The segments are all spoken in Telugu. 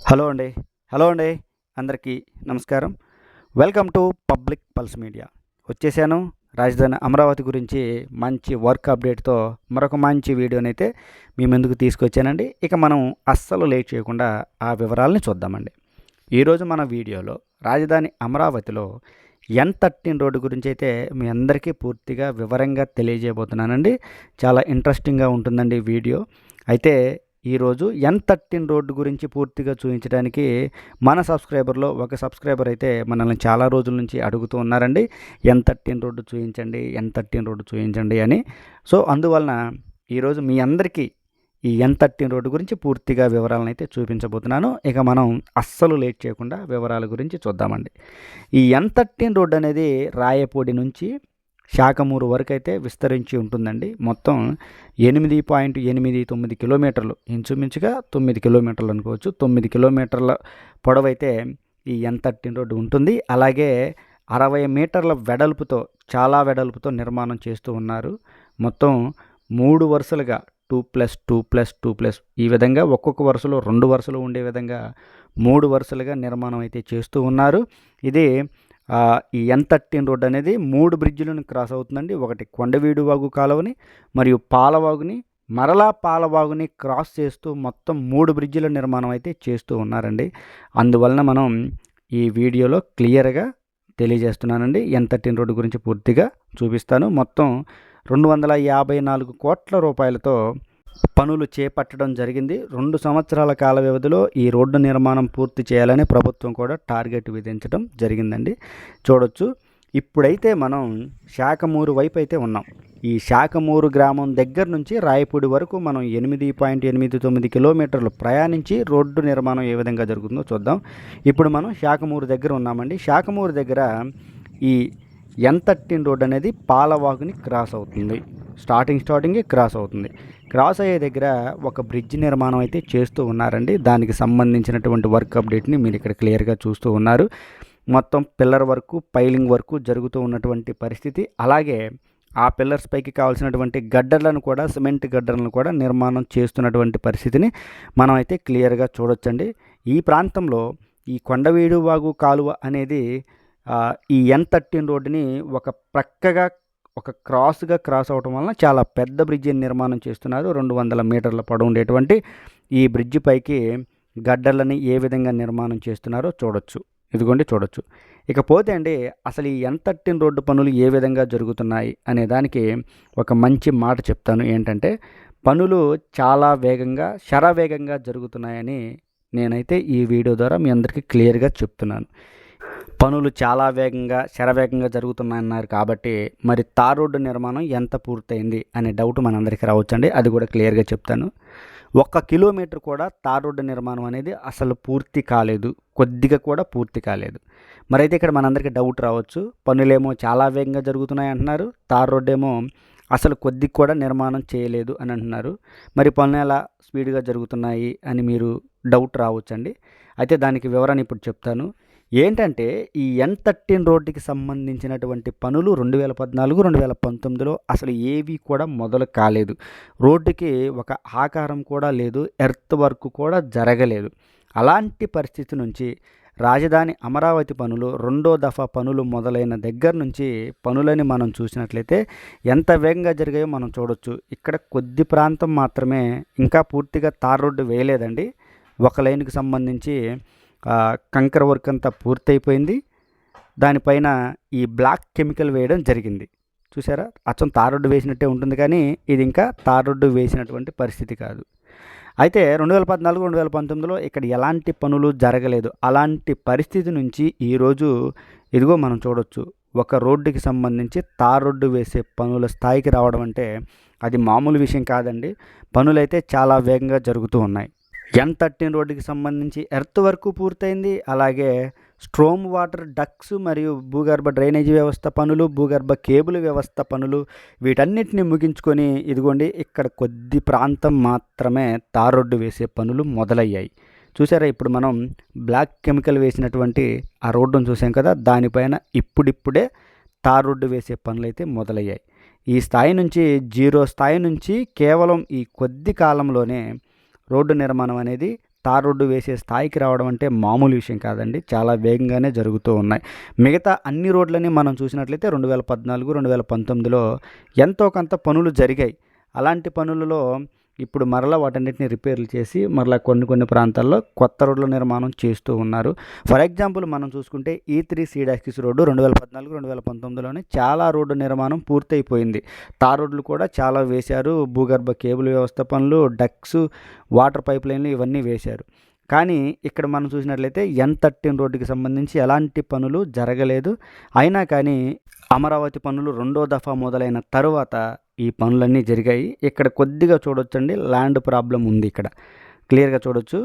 హలో అండి. హలో అండి. అందరికీ నమస్కారం. Welcome to public pulse media. వచ్చేసాను. రాజధాని అమరావతి గురించి మంచి వర్క్ అప్డేట్‌తో మరొక మంచి వీడియోనైతే మీ ముందుకు తీసుకొచ్చానండి. ఇక మనం అస్సలు లేట్ చేయకుండా ఆ వివరాలని చూద్దామండి. ఈరోజు మన వీడియోలో రాజధాని అమరావతిలో N13 రోడ్డు గురించైతే మీ అందరికీ పూర్తిగా వివరంగా తెలియజేయబోతున్నానండి. చాలా ఇంట్రెస్టింగ్‌గా ఉంటుందండి ఈ వీడియో. అయితే ఈరోజు N13 రోడ్డు గురించి పూర్తిగా చూపించడానికి మన సబ్స్క్రైబర్లో ఒక సబ్స్క్రైబర్ అయితే మనల్ని చాలా రోజుల నుంచి అడుగుతూ ఉన్నారండి. N13 రోడ్డు చూపించండి, N13 రోడ్డు చూపించండి అని. సో అందువలన ఈరోజు మీ అందరికీ ఈ N13 రోడ్డు గురించి పూర్తిగా వివరాలను అయితే చూపించబోతున్నాను. ఇక మనం అస్సలు లేట్ చేయకుండా వివరాల గురించి చూద్దామండి. ఈ N13 రోడ్డు అనేది రాయపూడి నుంచి శాఖమూరు వరకు అయితే విస్తరించి ఉంటుందండి. మొత్తం 8.89 కిలోమీటర్లు, ఇంచుమించుగా 9 కిలోమీటర్లు అనుకోవచ్చు. 9 కిలోమీటర్ల పొడవైతే ఈ N13 రోడ్డు ఉంటుంది. అలాగే 60 మీటర్ల వెడల్పుతో, చాలా వెడల్పుతో నిర్మాణం చేస్తూ ఉన్నారు. మొత్తం 3 వరుసలుగా 2+2+2+ ఈ విధంగా ఒక్కొక్క వరుసలో 2 వరుసలు ఉండే విధంగా 3 వరుసలుగా నిర్మాణం అయితే చేస్తూ ఉన్నారు. ఇది ఈ N13 రోడ్డు అనేది 3 బ్రిడ్జిలను క్రాస్ అవుతుందండి. ఒకటి కొండవీడు వాగు కాలువని, మరియు పాలవాగుని, మరలా పాలవాగుని క్రాస్ చేస్తూ మొత్తం 3 బ్రిడ్జిల నిర్మాణం అయితే చేస్తూ ఉన్నారండి. అందువలన మనం ఈ వీడియోలో క్లియర్గా తెలియజేస్తున్నానండి. N13 రోడ్డు గురించి పూర్తిగా చూపిస్తాను. మొత్తం 254 కోట్ల రూపాయలతో పనులు చేపట్టడం జరిగింది. 2 సంవత్సరాల కాల వ్యవధిలో ఈ రోడ్డు నిర్మాణం పూర్తి చేయాలని ప్రభుత్వం కూడా టార్గెట్ విధించడం జరిగిందండి. చూడొచ్చు. ఇప్పుడైతే మనం శాఖమూరు వైపు అయితే ఉన్నాం. ఈ శాఖమూరు గ్రామం దగ్గర నుంచి రాయపూడి వరకు మనం 8.89 కిలోమీటర్లు ప్రయాణించి రోడ్డు నిర్మాణం ఏ విధంగా జరుగుతుందో చూద్దాం. ఇప్పుడు మనం శాఖమూరు దగ్గర ఉన్నామండి. శాఖమూరు దగ్గర ఈ N13 రోడ్డు అనేది పాలవాగుని క్రాస్ అవుతుంది. స్టార్టింగే క్రాస్ అవుతుంది. క్రాస్ అయ్యే దగ్గర ఒక బ్రిడ్జ్ నిర్మాణం అయితే చేస్తూ ఉన్నారండి. దానికి సంబంధించినటువంటి వర్క్ అప్డేట్ని మీరు ఇక్కడ క్లియర్గా చూస్తూ ఉన్నారు. మొత్తం పిల్లర్ వర్కు, పైలింగ్ వర్కు జరుగుతూ ఉన్నటువంటి పరిస్థితి. అలాగే ఆ పిల్లర్స్ పైకి కావాల్సినటువంటి గడ్డర్లను కూడా, సిమెంట్ గడ్డర్లను కూడా నిర్మాణం చేస్తున్నటువంటి పరిస్థితిని మనం అయితే క్లియర్గా చూడొచ్చండి. ఈ ప్రాంతంలో ఈ కొండవీడు వాగు కాలువ అనేది ఈ N13 రోడ్డుని ఒక ప్రక్కగా, ఒక క్రాస్ అవటం వలన చాలా పెద్ద బ్రిడ్జిని నిర్మాణం చేస్తున్నారు. 200 మీటర్ల పొడవు ఉండేటువంటి ఈ బ్రిడ్జి పైకి గడ్డర్లని ఏ విధంగా నిర్మాణం చేస్తున్నారో చూడొచ్చు. ఇదిగోండి చూడొచ్చు. ఇకపోతే అండి, అసలు ఈ N13 రోడ్డు పనులు ఏ విధంగా జరుగుతున్నాయి అనే దానికి ఒక మంచి మాట చెప్తాను. ఏంటంటే, పనులు చాలా వేగంగా, శరవేగంగా జరుగుతున్నాయని నేనైతే ఈ వీడియో ద్వారా మీ అందరికీ క్లియర్గా చెప్తున్నాను. పనులు చాలా వేగంగా, శరవేగంగా జరుగుతున్నాయన్నారు కాబట్టి మరి తార్ రోడ్డు నిర్మాణం ఎంత పూర్తయింది అనే డౌట్ మనందరికీ రావచ్చండి. అది కూడా క్లియర్గా చెప్తాను. 1 కిలోమీటర్ కూడా తార్ రోడ్డు నిర్మాణం అనేది అసలు పూర్తి కాలేదు. కొద్దిగా కూడా పూర్తి కాలేదు. మరైతే ఇక్కడ మనందరికీ డౌట్ రావచ్చు. పనులేమో చాలా వేగంగా జరుగుతున్నాయి అంటున్నారు, తార్ రోడ్డు ఏమో అసలు కొద్దిగా కూడా నిర్మాణం చేయలేదు అని అంటున్నారు. మరి పనులు ఎలా స్పీడ్గా జరుగుతున్నాయి అని మీరు డౌట్ రావచ్చండి. అయితే దానికి వివరణ ఇప్పుడు చెప్తాను. ఏంటంటే, ఈ N13 రోడ్డుకి సంబంధించినటువంటి పనులు 2014, 2019లో అసలు ఏవి కూడా మొదలు కాలేదు. రోడ్డుకి ఒక ఆకారం కూడా లేదు, ఎర్త్ వర్క్ కూడా జరగలేదు. అలాంటి పరిస్థితి నుంచి రాజధాని అమరావతి పనులు, 2వ దఫా పనులు మొదలైన దగ్గర నుంచి పనులని మనం చూసినట్లయితే ఎంత వేగంగా జరిగాయో మనం చూడొచ్చు. ఇక్కడ కొద్ది ప్రాంతం మాత్రమే ఇంకా పూర్తిగా తార్ రోడ్డు వేయలేదండి. ఒక లైన్కి సంబంధించి కంకర వర్క్ అంతా పూర్తయిపోయింది. దానిపైన ఈ బ్లాక్ కెమికల్ వేయడం జరిగింది. చూసారా, అచ్చం తార్ రోడ్డు వేసినట్టే ఉంటుంది, కానీ ఇది ఇంకా తార్ రోడ్డు వేసినటువంటి పరిస్థితి కాదు. అయితే 2014, 2019లో ఇక్కడ ఎలాంటి పనులు జరగలేదు. అలాంటి పరిస్థితి నుంచి ఈరోజు ఇదిగో మనం చూడొచ్చు. ఒక రోడ్డుకి సంబంధించి తార్ రోడ్డు వేసే పనుల స్థాయికి రావడం అంటే అది మామూలు విషయం కాదండి. పనులైతే చాలా వేగంగా జరుగుతూ ఉన్నాయి. N13 రోడ్డుకి సంబంధించి ఎర్త్ వర్క్ పూర్తయింది. అలాగే స్ట్రోమ్ వాటర్ డక్స్ మరియు భూగర్భ డ్రైనేజీ వ్యవస్థ పనులు, భూగర్భ కేబుల్ వ్యవస్థ పనులు, వీటన్నిటిని ముగించుకొని ఇదిగోండి ఇక్కడ కొద్ది ప్రాంతం మాత్రమే తార్ రోడ్డు వేసే పనులు మొదలయ్యాయి. చూసారా, ఇప్పుడు మనం బ్లాక్ కెమికల్ వేసినటువంటి ఆ రోడ్డును చూసాం కదా, దానిపైన ఇప్పుడిప్పుడే తార్ రోడ్డు వేసే పనులు అయితే మొదలయ్యాయి. ఈ స్థాయి నుంచి, 0 స్థాయి నుంచి కేవలం ఈ కొద్ది కాలంలోనే రోడ్డు నిర్మాణం అనేది తార్ రోడ్డు వేసే స్థాయికి రావడం అంటే మామూలు విషయం కాదండి. చాలా వేగంగానే జరుగుతూ ఉన్నాయి. మిగతా అన్ని రోడ్లని మనం చూసినట్లయితే 2014, 2019లో ఎంతో కొంత పనులు జరిగాయి. అలాంటి పనులలో ఇప్పుడు మరలా వాటన్నిటిని రిపేర్లు చేసి మరలా కొన్ని ప్రాంతాల్లో కొత్త రోడ్ల నిర్మాణం చేస్తూ ఉన్నారు. ఫర్ ఎగ్జాంపుల్ మనం చూసుకుంటే E3C-6 రోడ్డు 2014, 2019లోనే చాలా రోడ్డు నిర్మాణం పూర్తయిపోయింది. తార్ రోడ్లు కూడా చాలా వేశారు. భూగర్భ కేబుల్ వ్యవస్థ పనులు, డక్స్, వాటర్ పైప్ లైన్లు ఇవన్నీ వేశారు. కానీ ఇక్కడ మనం చూసినట్లయితే N13 రోడ్డుకి సంబంధించి ఎలాంటి పనులు జరగలేదు. అయినా కానీ అమరావతి పనులు రెండో దఫా మొదలైన తరువాత ఈ పనులన్నీ జరిగాయి. ఇక్కడ కొద్దిగా చూడొచ్చండి, ల్యాండ్ ప్రాబ్లం ఉంది. ఇక్కడ క్లియర్గా చూడొచ్చు.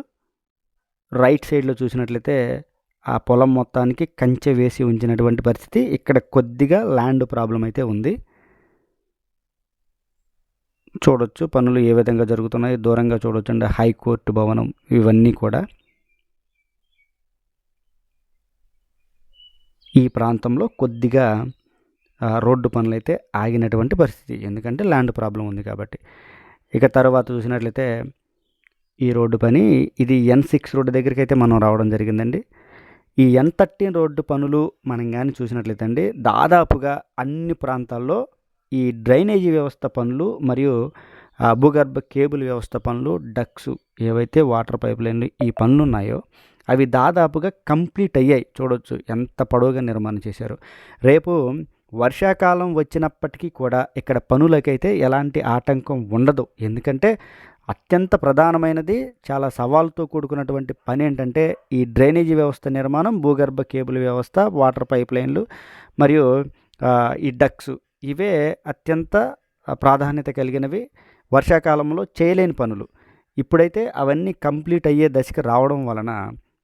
రైట్ సైడ్లో చూసినట్లయితే ఆ పొలం మొత్తానికి కంచె వేసి ఉంచినటువంటి పరిస్థితి. ఇక్కడ కొద్దిగా ల్యాండ్ ప్రాబ్లం అయితే ఉంది. చూడొచ్చు పనులు ఏ విధంగా జరుగుతున్నాయి. దూరంగా చూడొచ్చండి హైకోర్టు భవనం, ఇవన్నీ కూడా ఈ ప్రాంతంలో కొద్దిగా రోడ్డు పనులు అయితే ఆగినటువంటి పరిస్థితి, ఎందుకంటే ల్యాండ్ ప్రాబ్లం ఉంది కాబట్టి. ఇక తర్వాత చూసినట్లయితే ఈ రోడ్డు పని, ఇది N6 రోడ్డు దగ్గరికి అయితే మనం రావడం జరిగిందండి. ఈ N13 రోడ్డు పనులు మనం కానీ చూసినట్లయితే అండి, దాదాపుగా అన్ని ప్రాంతాల్లో ఈ డ్రైనేజీ వ్యవస్థ పనులు మరియు భూగర్భ కేబుల్ వ్యవస్థ పనులు, డక్స్ ఏవైతే వాటర్ పైప్ లైన్లు ఈ పనులు ఉన్నాయో అవి దాదాపుగా కంప్లీట్ అయ్యాయి. చూడొచ్చు ఎంత పొడవుగా నిర్మాణం చేశారు. రేపు వర్షాకాలం వచ్చినప్పటికీ కూడా ఇక్కడ పనులకైతే ఎలాంటి ఆటంకం ఉండదు. ఎందుకంటే అత్యంత ప్రధానమైనది, చాలా సవాలుతో కూడుకున్నటువంటి పని ఏంటంటే ఈ డ్రైనేజీ వ్యవస్థ నిర్మాణం, భూగర్భ కేబుల్ వ్యవస్థ, వాటర్ పైప్ లైన్లు మరియు ఈ డక్స్ ఇవే అత్యంత ప్రాధాన్యత కలిగినవి. వర్షాకాలంలో చేయలేని పనులు. ఇప్పుడైతే అవన్నీ కంప్లీట్ అయ్యే దశకి రావడం వలన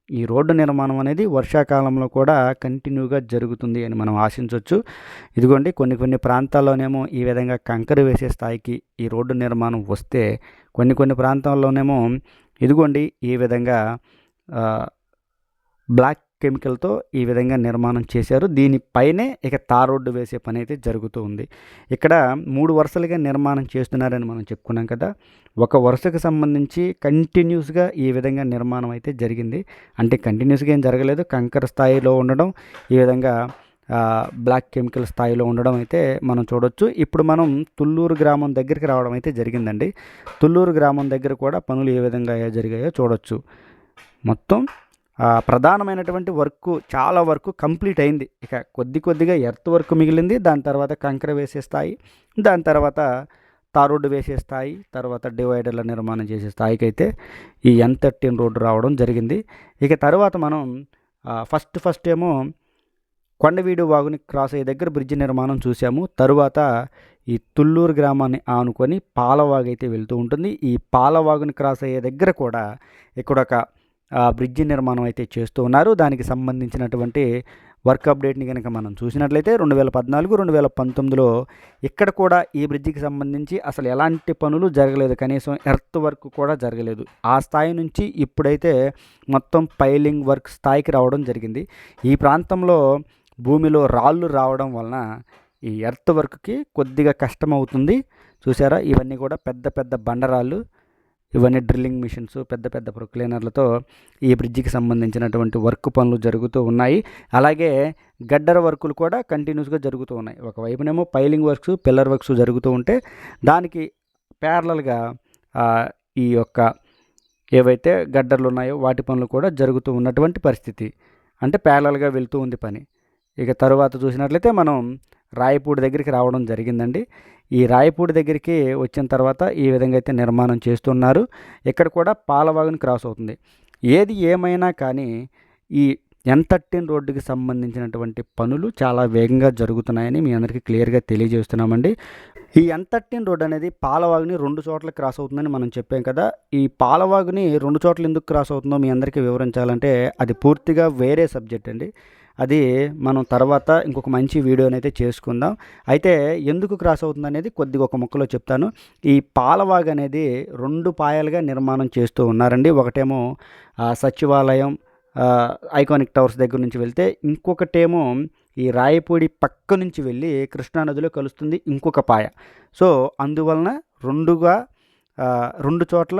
ఈ రోడ్డు నిర్మాణం అనేది వర్షాకాలంలో కూడా కంటిన్యూగా జరుగుతుంది అని మనం ఆశించవచ్చు. ఇదిగోండి కొన్ని ప్రాంతాల్లోనేమో ఈ విధంగా కంకర వేసే స్థాయికి ఈ రోడ్డు నిర్మాణం వస్తే, కొన్ని ప్రాంతాల్లోనేమో ఇదిగోండి ఈ విధంగా బ్లాక్ కెమికల్తో ఈ విధంగా నిర్మాణం చేశారు. దీనిపైనే ఇక తార్ రోడ్డు వేసే పని అయితే జరుగుతూ ఉంది. ఇక్కడ 3 వరుసలుగా నిర్మాణం చేస్తున్నారని మనం చెప్పుకున్నాం కదా. ఒక వరుసకు సంబంధించి కంటిన్యూస్గా ఈ విధంగా నిర్మాణం అయితే జరిగింది. అంటే కంటిన్యూస్గా ఏం జరగలేదు, కంకర స్థాయిలో ఉండడం, ఈ విధంగా బ్లాక్ కెమికల్ స్థాయిలో ఉండడం అయితే మనం చూడొచ్చు. ఇప్పుడు మనం తుళ్ళూరు గ్రామం దగ్గరికి రావడం అయితే జరిగిందండి. తుళ్ళూరు గ్రామం దగ్గర కూడా పనులు ఏ విధంగా జరిగాయో చూడొచ్చు. మొత్తం ప్రధానమైనటువంటి వర్క్, చాలా వరకు కంప్లీట్ అయింది. ఇక కొద్దిగా ఎర్త్ వర్క్ మిగిలింది. దాని తర్వాత కంకర వేసే స్థాయి, దాని తర్వాత తార్ రోడ్డు వేసే స్థాయి, తర్వాత డివైడర్ల నిర్మాణం చేసే స్థాయికి అయితే ఈ N13 రోడ్డు రావడం జరిగింది. ఇక తర్వాత మనం ఫస్ట్ ఏమో కొండవీడు వాగుని క్రాస్ అయ్యే దగ్గర బ్రిడ్జి నిర్మాణం చూసాము. తరువాత ఈ తుళ్ళూరు గ్రామాన్ని ఆనుకొని పాలవాగు అయితే వెళ్తూ ఉంటుంది. ఈ పాలవాగుని క్రాస్ అయ్యే దగ్గర కూడా ఇక్కడ ఒక బ్రిడ్జి నిర్మాణం అయితే చేస్తూ ఉన్నారు. దానికి సంబంధించినటువంటి వర్క్ అప్డేట్ని కనుక మనం చూసినట్లయితే 2014, 2019లో ఇక్కడ కూడా ఈ బ్రిడ్జికి సంబంధించి అసలు ఎలాంటి పనులు జరగలేదు. కనీసం ఎర్త్ వర్క్ కూడా జరగలేదు. ఆ స్థాయి నుంచి ఇప్పుడైతే మొత్తం పైలింగ్ వర్క్ స్థాయికి రావడం జరిగింది. ఈ ప్రాంతంలో భూమిలో రాళ్ళు రావడం వలన ఈ ఎర్త్ వర్క్కి కొద్దిగా కష్టం అవుతుంది. చూసారా, ఇవన్నీ కూడా పెద్ద బండరాళ్ళు, ఇవన్నీ డ్రిల్లింగ్ మిషన్స్, పెద్ద ప్రొక్లైనర్లతో ఈ బ్రిడ్జికి సంబంధించినటువంటి వర్క్ పనులు జరుగుతూ ఉన్నాయి. అలాగే గడ్డర వర్కులు కూడా కంటిన్యూస్గా జరుగుతూ ఉన్నాయి. ఒకవైపునేమో పైలింగ్ వర్క్స్, పిల్లర్ వర్క్స్ జరుగుతూ ఉంటే దానికి ప్యారలల్గా ఈ యొక్క ఏవైతే గడ్డర్లు ఉన్నాయో వాటి పనులు కూడా జరుగుతూ ఉన్నటువంటి పరిస్థితి. అంటే ప్యారలల్గా వెళ్తూ ఉంది పని. ఇక తరువాత చూసినట్లయితే మనం రాయపూడి దగ్గరికి రావడం జరిగిందండి. ఈ రాయపూడి దగ్గరికి వచ్చిన తర్వాత ఈ విధంగా అయితే నిర్మాణం చేస్తున్నారు. ఇక్కడ కూడా పాలవాగుని క్రాస్ అవుతుంది. ఏది ఏమైనా కానీ ఈ N13 రోడ్డుకి సంబంధించినటువంటి పనులు చాలా వేగంగా జరుగుతున్నాయని మీ అందరికీ క్లియర్గా తెలియజేస్తున్నామండి. ఈ N13 రోడ్ అనేది పాలవాగుని 2 చోట్ల క్రాస్ అవుతుందని మనం చెప్పాం కదా. ఈ పాలవాగుని 2 చోట్ల ఎందుకు క్రాస్ అవుతుందో మీ అందరికీ వివరించాలంటే అది పూర్తిగా వేరే సబ్జెక్ట్ అండి. అది మనం తర్వాత ఇంకొక మంచి వీడియోని అయితే చేసుకుందాం. అయితే ఎందుకు క్రాస్ అవుతుంది అనేది కొద్దిగా ఒక ముక్కలో చెప్తాను. ఈ పాలవాగు అనేది 2 పాయలుగా నిర్మాణం చేస్తూ ఉన్నారండి. ఒకటేమో సచివాలయం ఐకానిక్ టవర్స్ దగ్గర నుంచి వెళ్తే, ఇంకొకటేమో ఈ రాయపూడి పక్క నుంచి వెళ్ళి కృష్ణానదిలో కలుస్తుంది ఇంకొక పాయ. సో అందువలన 2 చోట్ల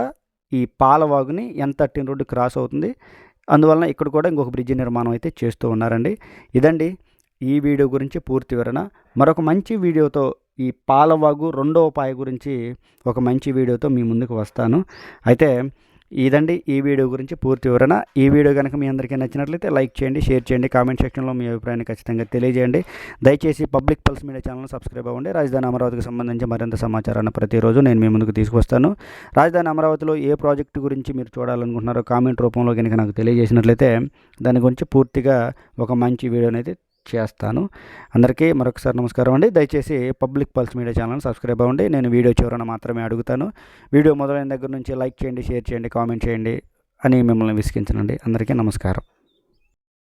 ఈ పాలవాగుని N13 రోడ్డు క్రాస్ అవుతుంది. అందువలన ఇక్కడ కూడా ఇంకొక బ్రిడ్జి నిర్మాణం అయితే చేస్తూ ఉన్నారండి. ఇదండి ఈ వీడియో గురించి పూర్తి వివరణ. మరొక మంచి వీడియోతో ఈ పాలవాగు రెండవ పాయ గురించి ఒక మంచి వీడియోతో మీ ముందుకు వస్తాను. అయితే ఇదండి ఈ వీడియో గురించి పూర్తి వివరణ. ఈ వీడియో కనుక మీ అందరికీ నచ్చినట్లయితే లైక్ చేయండి, షేర్ చేయండి, కామెంట్ సెక్షన్లో మీ అభిప్రాయాన్ని ఖచ్చితంగా తెలియజేయండి. దయచేసి పబ్లిక్ పల్స్ మీడియా ఛానల్ని సబ్స్క్రైబ్ అవ్వండి. రాజధాని అమరావతికి సంబంధించి మరింత సమాచారాన్ని ప్రతిరోజు నేను మీ ముందుకు తీసుకొస్తాను. రాజధాని అమరావతిలో ఏ ప్రాజెక్టు గురించి మీరు చూడాలనుకుంటున్నారో కామెంట్ రూపంలో కనుక నాకు తెలియజేసినట్లయితే దాని గురించి పూర్తిగా ఒక మంచి వీడియోని అయితే చేస్తాను. అందరికీ మరొకసారి నమస్కారం అండి. దయచేసి public pulse media channel subscribe అవ్వండి. నేను వీడియో చివరన మాత్రమే అడుగుతాను. వీడియో మొదలైన దగ్గర నుంచి లైక్ చేయండి, షేర్ చేయండి, కామెంట్ చేయండి అని మిమ్మల్ని విసిగించనండి. అందరికీ నమస్కారం.